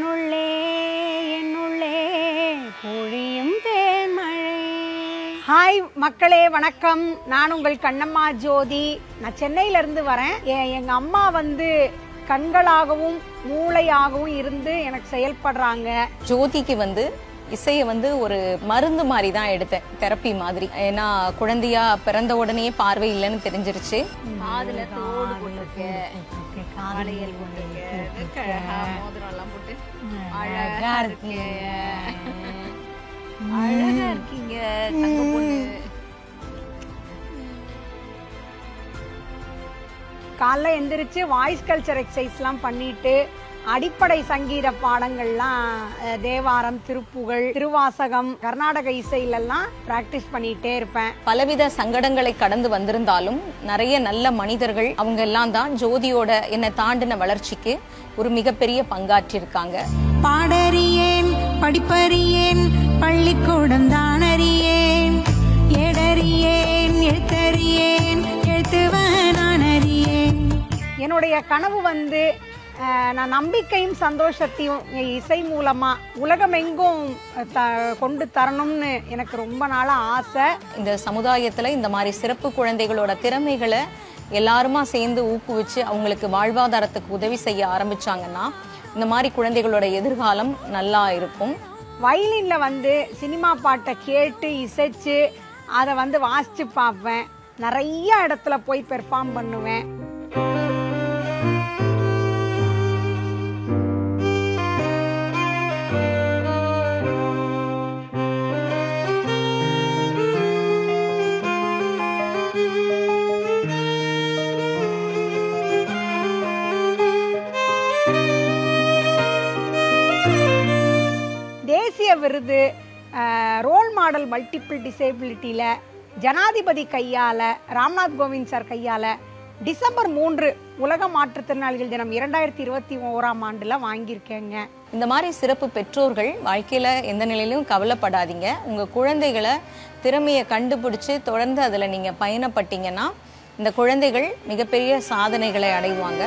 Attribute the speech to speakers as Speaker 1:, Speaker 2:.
Speaker 1: என்னுள்ளே என்னுள்ளே பொழியும் தேன்மழை. ஹாய் மக்களே, வணக்கம். நான் உங்கள் கண்ணம்மா ஜோதி. நான் சென்னையிலேருந்து வரேன். எங்கள் அம்மா கண்களாகவும் மூளையாகவும் இருந்து எனக்கு செயல்படுறாங்க.
Speaker 2: ஜோதிக்கு இசையை ஒரு மருந்து மாதிரி தான் எடுத்தேன், தெரப்பி மாதிரி. ஏன்னா குழந்தையா பிறந்த உடனே பார்வை இல்லைன்னு தெரிஞ்சிருச்சு.
Speaker 1: காதுல தோடு போட்டுருக்கு, காலையில் போட்டுருக்கு, மோதிரம் எல்லாம் போட்டு அழகா இருக்கு. அழகா இருக்கீங்க தங்க பொண்ணு. காலைல எந்திரிச்சு வாய்ஸ் கல்ச்சர் எக்ஸசைஸ்லாம் பண்ணிட்டு அடிப்படை சங்கீத பாடங்கள்லாம் தேவாரம், திருப்புகழ், திருவாசகம், கர்நாடக இசையிலெல்லாம் பிராக்டிஸ் பண்ணிட்டே இருப்பேன்.
Speaker 2: பலவித சங்கடங்களை கடந்து வந்திருந்தாலும் நிறைய நல்ல மனிதர்கள் அவங்க எல்லாம் தான் ஜோதியோட என்னை தாண்டின வளர்ச்சிக்கு ஒரு மிகப்பெரிய பங்காற்றிருக்காங்க.
Speaker 3: பாடறியேன், படிப்பறியேன், பள்ளிக்கூடம் தானறியேன், ஏடறியேன், எழுத்தறியேன், எழுத்துவன் நான் அறியேன்.
Speaker 1: என்னுடைய கனவு நான் நம்பிக்கையும் சந்தோஷத்தையும் இசை மூலமா உலகமெங்கும் கொண்டு தரணும்னு எனக்கு ரொம்ப நாளா ஆசை.
Speaker 2: இந்த சமுதாயத்துல இந்த மாதிரி சிறப்பு குழந்தைகளோட திறமைகளை எல்லாருமா சேர்ந்து ஊக்குவிச்சு அவங்களுக்கு வாழ்வாதாரத்துக்கு உதவி செய்ய ஆரம்பிச்சாங்கன்னா இந்த மாதிரி குழந்தைகளோட எதிர்காலம் நல்லா இருக்கும்.
Speaker 1: வயலின்ல சினிமா பாட்டை கேட்டு இசைச்சு அதை வாசிச்சு பார்ப்பேன். நிறைய இடத்துல போய் பெர்ஃபார்ம் பண்ணுவேன். தேசிய விருது, ரோல் மாடல் மல்டிபிள் டிசேபிலிட்டியில் ஜனாதிபதி கையால், ராம்நாத் கோவிந்த் சார் கையால் டிசம்பர் 3 உலக மாற்றுத்திறனாளிகள் தினம் 2021ஆம் ஆண்டில் வாங்கியிருக்கேங்க.
Speaker 2: இந்த மாதிரி சிறப்பு பெற்றோர்கள் வாழ்க்கையில் எந்த நிலையிலும் கவலைப்படாதீங்க. உங்கள் குழந்தைகளை திறமையை கண்டுபிடிச்சு தொடர்ந்து அதில் நீங்கள் பயணப்பட்டீங்கன்னா இந்த குழந்தைகள் மிகப்பெரிய சாதனைகளை அடைவாங்க.